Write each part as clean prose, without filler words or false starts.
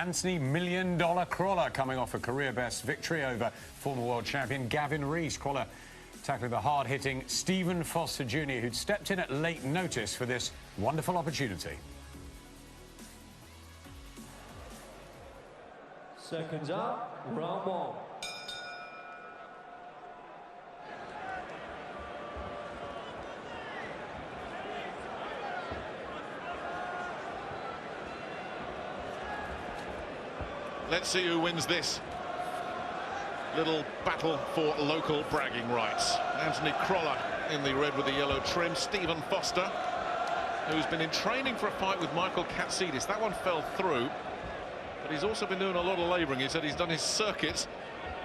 Anthony $1 Million Crolla coming off a career-best victory over former world champion Gavin Rees. Crolla tackling the hard-hitting Stephen Foster Jr., who'd stepped in at late notice for this wonderful opportunity. Seconds up, round one. Let's see who wins this little battle for local bragging rights. Anthony Crolla in the red with the yellow trim. Stephen Foster, who's been in training for a fight with Michael Katsidis. That one fell through, but he's also been doing a lot of labouring. He said he's done his circuits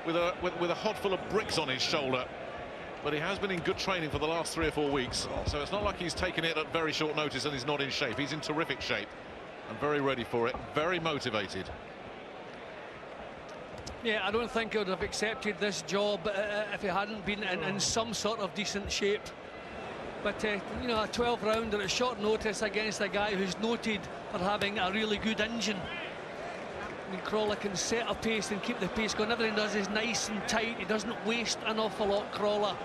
with a hod full of bricks on his shoulder. But he has been in good training for the last 3 or 4 weeks. So it's not like he's taken it at very short notice and he's not in shape. He's in terrific shape and very ready for it, very motivated. Yeah, I don't think he would have accepted this job if he hadn't been in some sort of decent shape. But, you know, a 12-rounder at short notice against a guy who's noted for having a really good engine. I mean, Crolla can set a pace and keep the pace going. Everything he does is nice and tight. He doesn't waste an awful lot, Crolla.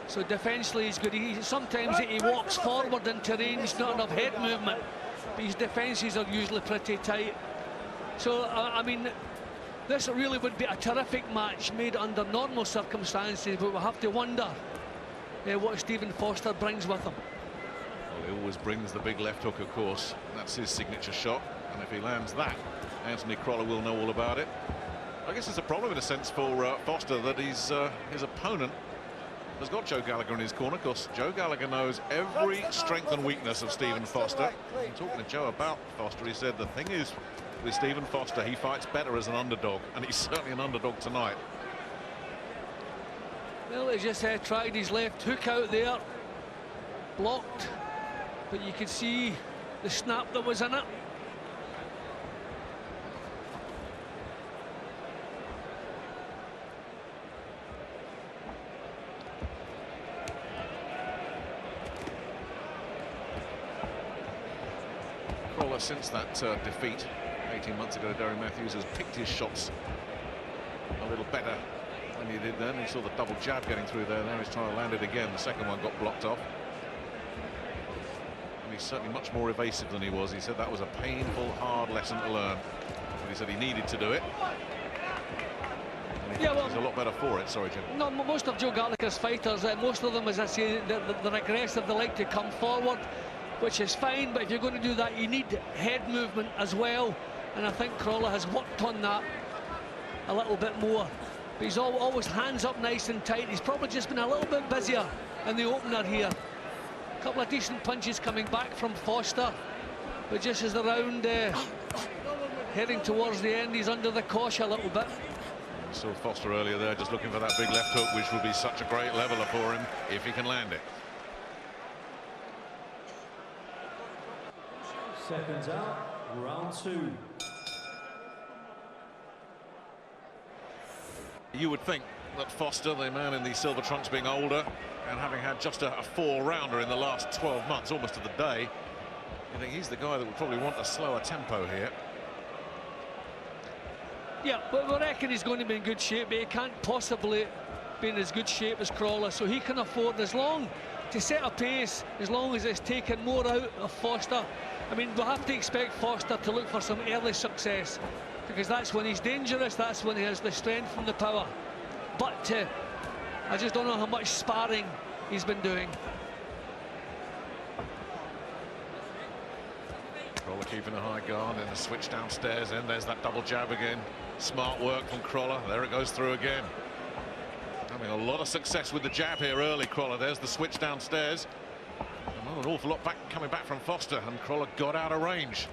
So defensively he's good. Sometimes he walks forward into range, not enough head movement. But his defences are usually pretty tight. So, I mean, this really would be a terrific match made under normal circumstances, but we'll have to wonder what Stephen Foster brings with him. Well, he always brings the big left hook, of course. That's his signature shot, and if he lands that, Anthony Crolla will know all about it. I guess it's a problem in a sense for Foster that his opponent has got Joe Gallagher in his corner. Of course, Joe Gallagher knows every strength and weakness of Stephen Foster. And talking to Joe about Foster, he said the thing is, with Stephen Foster, he fights better as an underdog, and he's certainly an underdog tonight. Well, he just tried his left hook out there, blocked, but you could see the snap that was in it. Crolla, since that defeat 18 months ago, Darren Matthews has picked his shots a little better than he did then. He saw the double jab getting through there. Now he's trying to land it again. The second one got blocked off. And he's certainly much more evasive than he was. He said that was a painful, hard lesson to learn. But he said he needed to do it. And Yeah, well, he's a lot better for it. Sorry, Jim. No, most of Joe Gallagher's fighters, most of them, as I say, they're aggressive. They like to come forward, which is fine. But if you're going to do that, you need head movement as well. And I think Crolla has worked on that a little bit more. But he's always hands up nice and tight. He's probably just been a little bit busier in the opener here. A couple of decent punches coming back from Foster. But just as the round heading towards the end, he's under the cosh a little bit. We saw Foster earlier there just looking for that big left hook, which would be such a great leveler for him if he can land it. Seconds out, round two. You would think that Foster, the man in the silver trunks, being older and having had just a 4-rounder in the last 12 months, almost to the day, you think he's the guy that would probably want a slower tempo here. Yeah, but we reckon he's going to be in good shape, but he can't possibly be in as good shape as Crolla, so he can afford, as long to set a pace, as long as it's taken more out of Foster. I mean, we'll have to expect Foster to look for some early success, because that's when he's dangerous, that's when he has the strength and the power. But I just don't know how much sparring he's been doing. Crolla keeping a high guard and a switch downstairs, and there's that double jab again. Smart work from Crolla. There it goes through again. Having a lot of success with the jab here early, Crolla. There's the switch downstairs. And not an awful lot coming back from Foster, and Crolla got out of range.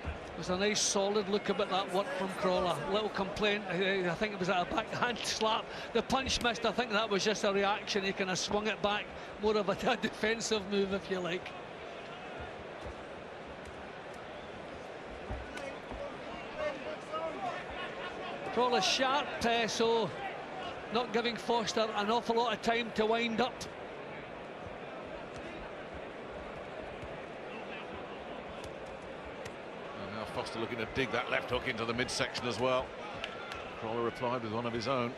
It was a nice solid look about that work from Crolla. Little complaint, I think it was a backhand slap. The punch missed. I think that was just a reaction. He kind of swung it back, more of a defensive move, if you like. Crolla's sharp, so not giving Foster an awful lot of time to wind up. Foster looking to dig that left hook into the midsection as well. Crolla replied with one of his own.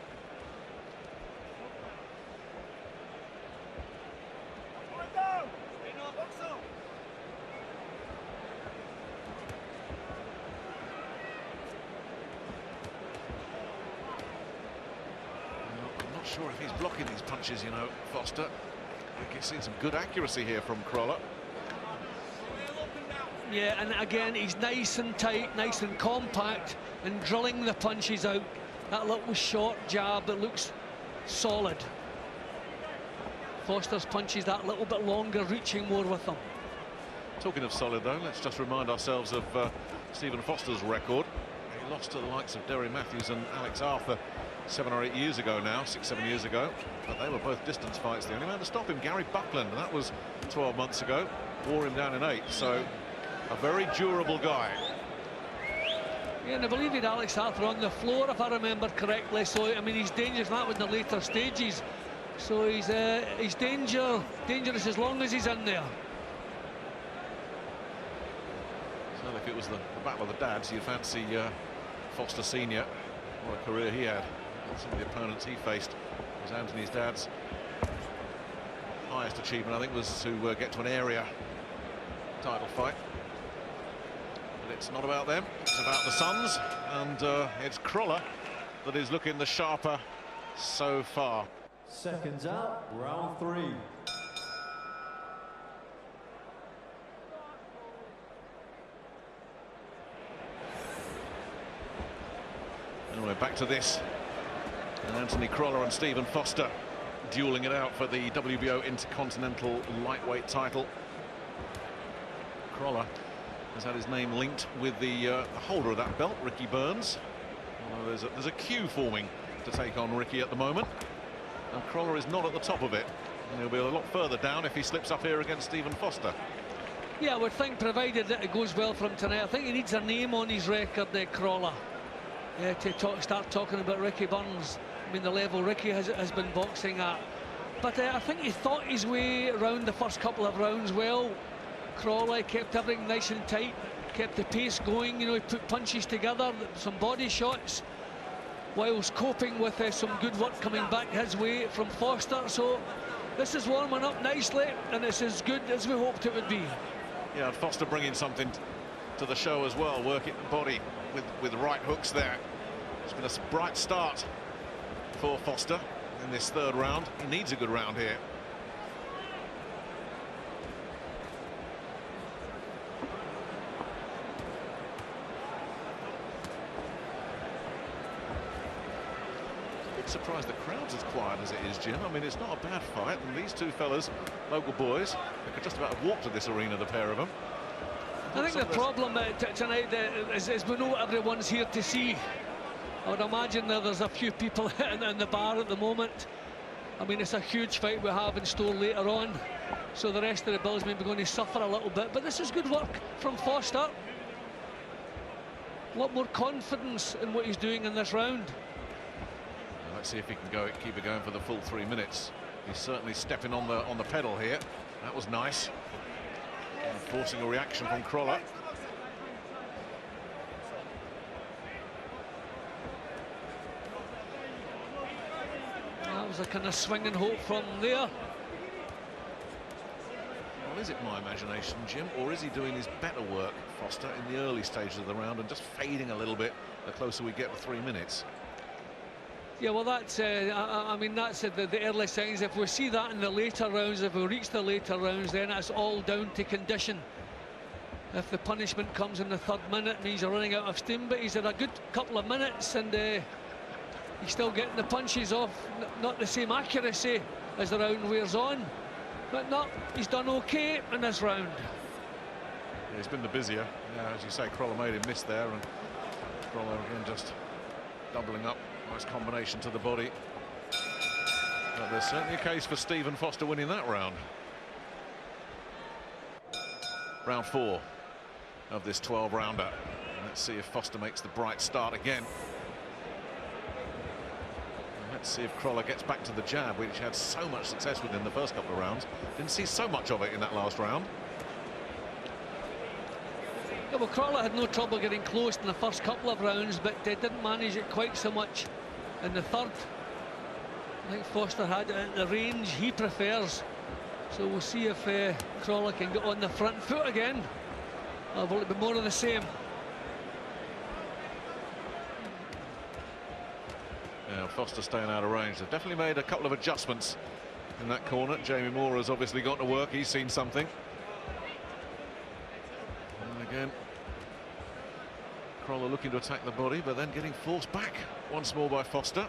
I'm not sure if he's blocking these punches, you know, Foster. I think he's seen some good accuracy here from Crolla. Yeah, and again, he's nice and tight, nice and compact, and drilling the punches out. That little short jab that looks solid. Foster's punches that little bit longer, reaching more with them. Talking of solid, though, let's just remind ourselves of Stephen Foster's record. He lost to the likes of Derry Matthews and Alex Arthur 7 or 8 years ago now, 6, 7 years ago. But they were both distance fights. The only man to stop him, Gary Buckland, and that was 12 months ago. Wore him down in 8, so a very durable guy. Yeah, and I believe he had Alex Arthur on the floor, if I remember correctly. So, I mean, he's dangerous, that in the later stages. So he's dangerous as long as he's in there. So if it was the battle of the dads, you'd fancy Foster Senior. What a career he had. Some of the opponents he faced was Anthony's dad's highest achievement, I think, was to get to an area title fight. But it's not about them, it's about the sons, and it's Crolla that is looking the sharper so far. Seconds out, round 3. Anyway, back to this. And Anthony Crolla and Stephen Foster dueling it out for the WBO Intercontinental Lightweight title. Crolla has had his name linked with the holder of that belt, Ricky Burns. Well, there's a queue forming to take on Ricky at the moment, and Crolla is not at the top of it. And he'll be a lot further down if he slips up here against Stephen Foster. Yeah, I would think, provided that it goes well for him tonight. I think he needs a name on his record there, Crolla, to start talking about Ricky Burns. I mean, the level Ricky has been boxing at. But I think he thought his way around the first couple of rounds well. Crolla kept everything nice and tight, kept the pace going, you know, he put punches together, some body shots, whilst coping with some good work coming back his way from Foster. So this is warming up nicely, and it's as good as we hoped it would be. Yeah, and Foster bringing something to the show as well, working the body with right hooks there. It's been a bright start for Foster in this third round. He needs a good round here. Surprised the crowd's as quiet as it is, Jim. I mean, it's not a bad fight, and these two fellas, local boys, they could just about have walked to this arena, the pair of them. I think the problem tonight is we know what everyone's here to see. I would imagine there's a few people in the bar at the moment. I mean, it's a huge fight we have in store later on, so the rest of the bills may be going to suffer a little bit, but this is good work from Foster. A lot more confidence in what he's doing in this round. Let's see if he can keep it going for the full 3 minutes. He's certainly stepping on the pedal here. That was nice. And forcing a reaction from Crolla. That was a kind of swing and hope from there. Well, is it my imagination, Jim, or is he doing his better work, Foster, in the early stages of the round and just fading a little bit the closer we get to 3 minutes? Yeah, well, that's I mean, that's the early signs. If we see that in the later rounds, if we reach the later rounds, then it's all down to condition. If the punishment comes in the 3rd minute, it means you're running out of steam. But he's had a good couple of minutes, and he's still getting the punches off. Not the same accuracy as the round wears on, but no, he's done okay in this round. Yeah, he's been the busier. Yeah, as you say, Crolla made him miss there, and Crolla again just doubling up. Nice combination to the body. But there's certainly a case for Stephen Foster winning that round. Round 4 of this 12-rounder. Let's see if Foster makes the bright start again. And let's see if Crolla gets back to the jab, which had so much success with in the first couple of rounds. Didn't see so much of it in that last round. Yeah, well, Crolla had no trouble getting close in the first couple of rounds, but they didn't manage it quite so much in the third. I think Foster had it at the range he prefers. So we'll see if Crolla can get on the front foot again. Or will it be more of the same? Yeah, Foster staying out of range. They've definitely made a couple of adjustments in that corner. Jamie Moore has obviously got to work. He's seen something. And again, Crolla looking to attack the body, but then getting forced back once more by Foster.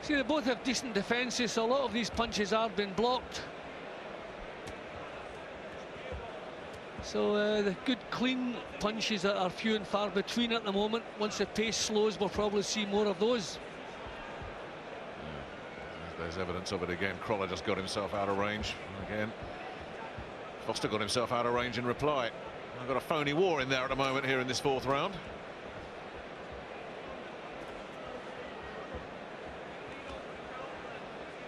See, they both have decent defences, so a lot of these punches are being blocked. So the good clean punches are few and far between at the moment. Once the pace slows, we'll probably see more of those. Yeah. There's evidence of it again. Crolla just got himself out of range again. Foster got himself out of range in reply. I've got a phony war in there at the moment here in this fourth round.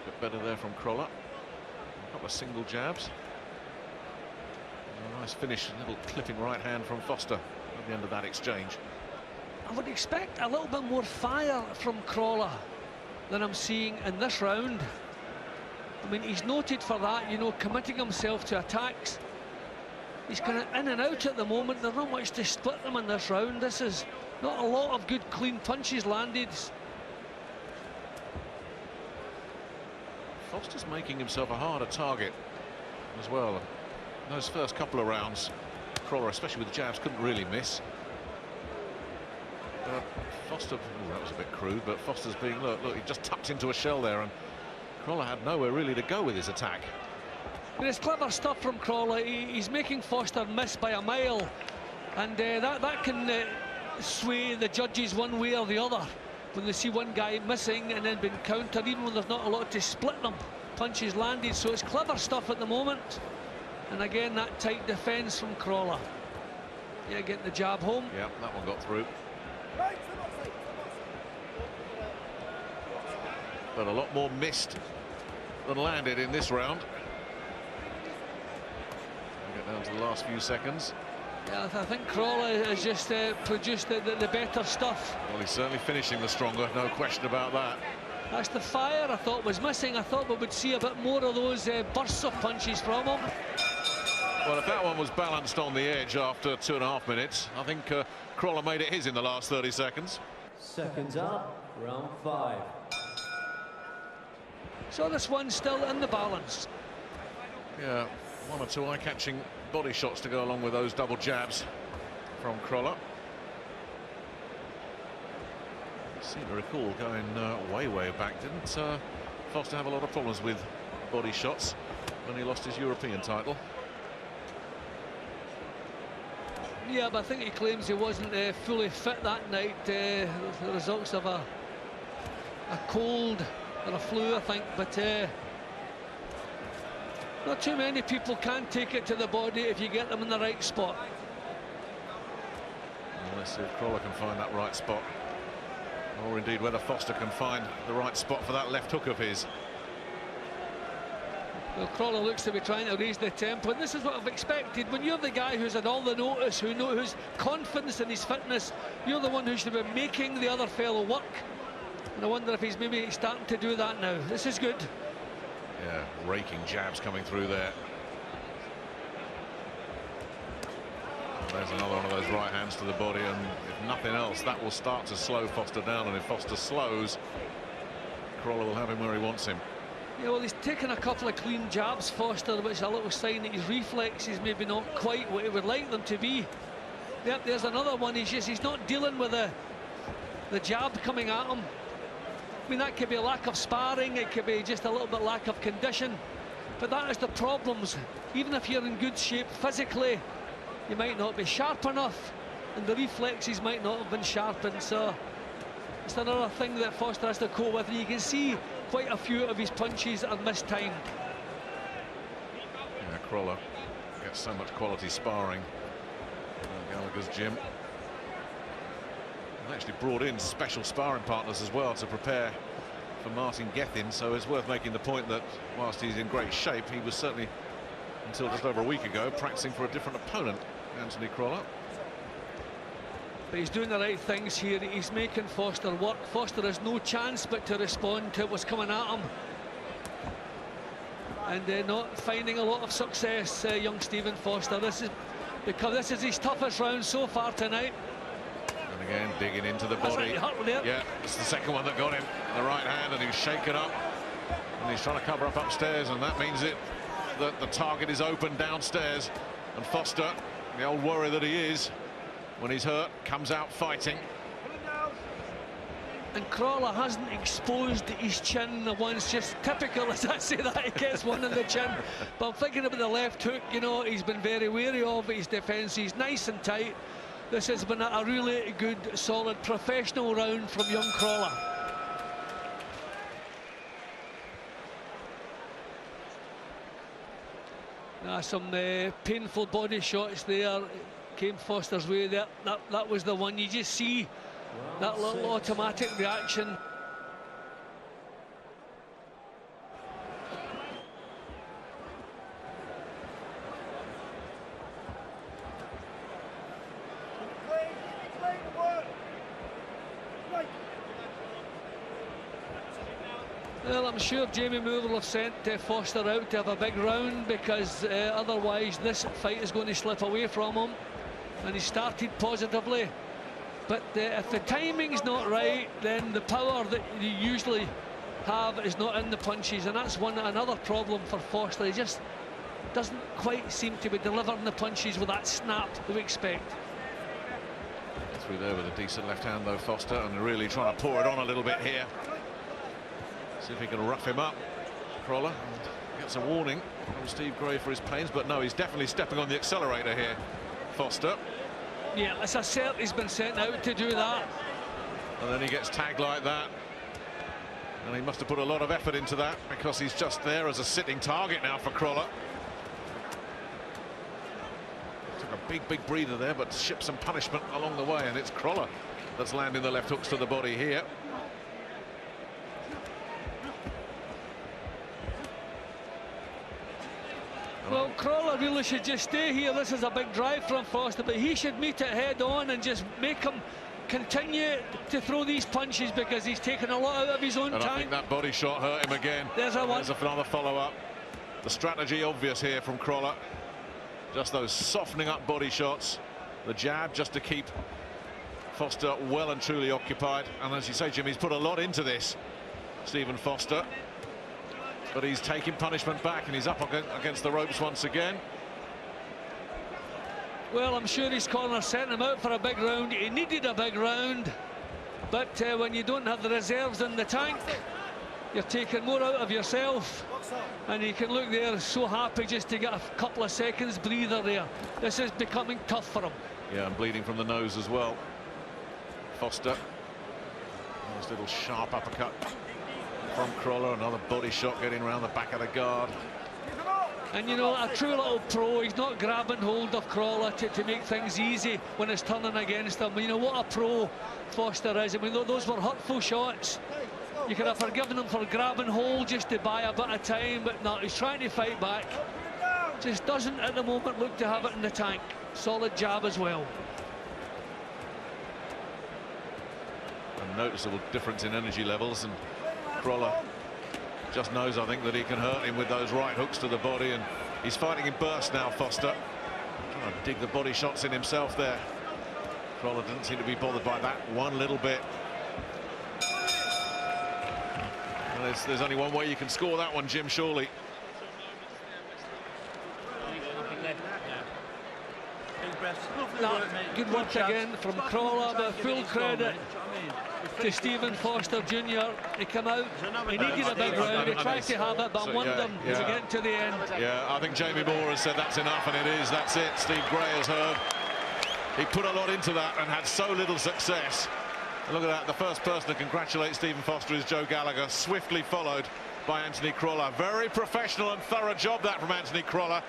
Bit better there from Crolla. A couple of single jabs. A nice finish, a little clipping right hand from Foster at the end of that exchange. I would expect a little bit more fire from Crolla than I'm seeing in this round. I mean, he's noted for that, you know, committing himself to attacks. He's kind of in and out at the moment. There's not much to split them in this round. This is not a lot of good clean punches landed. Foster's making himself a harder target as well. Those first couple of rounds, Crolla, especially with jabs, couldn't really miss. But Foster, that was a bit crude, but Foster's being, look, he just tucked into a shell there, and Crolla had nowhere really to go with his attack. But it's clever stuff from Crolla. He's making Foster miss by a mile, and that can sway the judges one way or the other when they see one guy missing and then being countered, even when there's not a lot to split them. Punches landed, so it's clever stuff at the moment. And again, that tight defence from Crolla. Yeah, getting the jab home. Yeah, that one got through. But a lot more missed than landed in this round. We'll get down to the last few seconds. Yeah, I think Crolla has just produced the better stuff. Well, he's certainly finishing the stronger, no question about that. That's the fire I thought was missing. I thought we would see a bit more of those bursts of punches from him. Well, if that one was balanced on the edge after 2.5 minutes, I think Crolla made it his in the last 30 seconds. Seconds up, round 5. So this one's still in the balance. Yeah, one or two eye-catching body shots to go along with those double jabs from Crolla. I seem to recall going way back. Didn't Foster have a lot of problems with body shots when he lost his European title? Yeah, but I think he claims he wasn't fully fit that night. The results of a cold or a flu, I think. But not too many people can take it to the body if you get them in the right spot. Well, let's see if Crolla can find that right spot, or indeed whether Foster can find the right spot for that left hook of his. Well, Crolla looks to be trying to raise the tempo, and this is what I've expected. When you're the guy who's had all the notice, who's confidence in his fitness, you're the one who should be making the other fellow work. And I wonder if he's maybe starting to do that now. This is good. Yeah, raking jabs coming through there. Well, there's another one of those right hands to the body, and if nothing else, that will start to slow Foster down, and if Foster slows, Crolla will have him where he wants him. Yeah, well, he's taken a couple of clean jabs, Foster, which is a little sign that his reflexes maybe not quite what he would like them to be. Yep, there's another one. He's not dealing with the jab coming at him. I mean, that could be a lack of sparring, it could be just a little bit lack of condition, but that is the problems. Even if you're in good shape physically, you might not be sharp enough, and the reflexes might not have been sharpened. So it's another thing that Foster has to cope with, and you can see quite a few of his punches are mistimed. Yeah, Crolla gets so much quality sparring at Gallagher's gym. And actually brought in special sparring partners as well to prepare for Martin Gethin, so it's worth making the point that whilst he's in great shape, he was certainly, until just over a week ago, practicing for a different opponent. Anthony Crolla. But he's doing the right things here. He's making Foster work. Foster has no chance but to respond to what's coming at him. And not finding a lot of success, young Stephen Foster. This is his toughest round so far tonight. And again, digging into the body. Yeah, it's the second one that got him in the right hand, and he's shaken up. And he's trying to cover up upstairs, and that means that the target is open downstairs. And Foster, the old worry that he is, when he's hurt, comes out fighting. And Crolla hasn't exposed his chin once, just typical as I say that, he gets one in the chin. But I'm thinking about the left hook, you know, he's been very wary of his defence. He's nice and tight. This has been a really good, solid, professional round from young Crolla. Now some painful body shots there came Foster's way. That was the one. You just see that little automatic reaction. Well, I'm sure Jamie Moore will have sent Foster out to have a big round, because otherwise this fight is going to slip away from him. And he started positively. But if the timing's not right, then the power that you usually have is not in the punches, and that's another problem for Foster. He just doesn't quite seem to be delivering the punches with that snap that we expect. Through there with a decent left hand though, Foster, and really trying to pour it on a little bit here. See if he can rough him up. Crolla gets a warning from Steve Gray for his pains, but no, he's definitely stepping on the accelerator here, Foster. Yeah, as I said, he's been sent out to do that. And then he gets tagged like that. And he must have put a lot of effort into that, because he's just there as a sitting target now for Crolla. Took a big breather there, but shipped some punishment along the way, and it's Crolla that's landing the left hooks to the body here. Well, Crolla really should just stay here. This is a big drive from Foster, but he should meet it head on and just make him continue to throw these punches, because he's taken a lot out of his own and time. I think that body shot hurt him again. There's another follow-up. The strategy obvious here from Crolla. Just those softening up body shots. The jab just to keep Foster well and truly occupied. And as you say, Jim, he's put a lot into this, Stephen Foster. But he's taking punishment back, and he's up against the ropes once again. Well, I'm sure his corner sent him out for a big round. He needed a big round, but when you don't have the reserves in the tank, you're taking more out of yourself. And you can look there so happy just to get a couple of seconds breather there. This is becoming tough for him. Yeah, and bleeding from the nose as well. Foster. Nice little sharp uppercut from Crolla. Another body shot getting around the back of the guard. And you know, a true little pro, he's not grabbing hold of Crolla to make things easy when it's turning against him. You know what a pro Foster is. I mean, those were hurtful shots. You could have forgiven him for grabbing hold just to buy a bit of time, but no, he's trying to fight back. Just doesn't at the moment look to have it in the tank. Solid jab as well. A noticeable difference in energy levels, and Crolla just knows, I think, that he can hurt him with those right hooks to the body, and he's fighting in bursts now, Foster. Trying to dig the body shots in himself there. Crolla didn't seem to be bothered by that one little bit. And there's only one way you can score that one, Jim, surely. Good work again from Crolla, but full credit to Stephen Foster Jr. He came out, he needed a big round, he tried to have it, but won them to get to the end. Yeah, I think Jamie Moore has said that's enough, and it is. That's it. Steve Gray has heard. He put a lot into that and had so little success. And look at that, the first person to congratulate Stephen Foster is Joe Gallagher, swiftly followed by Anthony Crolla. Very professional and thorough job that from Anthony Crolla.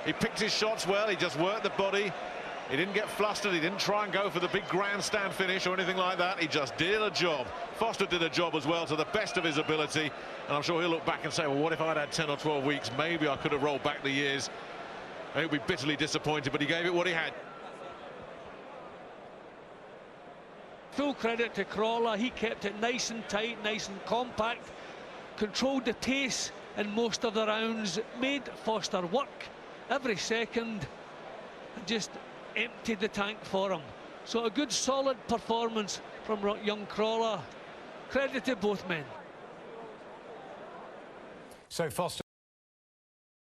He picked his shots well, he just worked the body. He didn't get flustered, he didn't try and go for the big grandstand finish or anything like that. He just did a job. Foster did a job as well to the best of his ability. And I'm sure he'll look back and say, well, what if I'd had 10 or 12 weeks? Maybe I could have rolled back the years. He'll be bitterly disappointed, but he gave it what he had. Full credit to Crolla. He kept it nice and tight, nice and compact, controlled the pace in most of the rounds, made Foster work every second, and just emptied the tank for him. So a good solid performance from young Crolla. Credit to both men. So Foster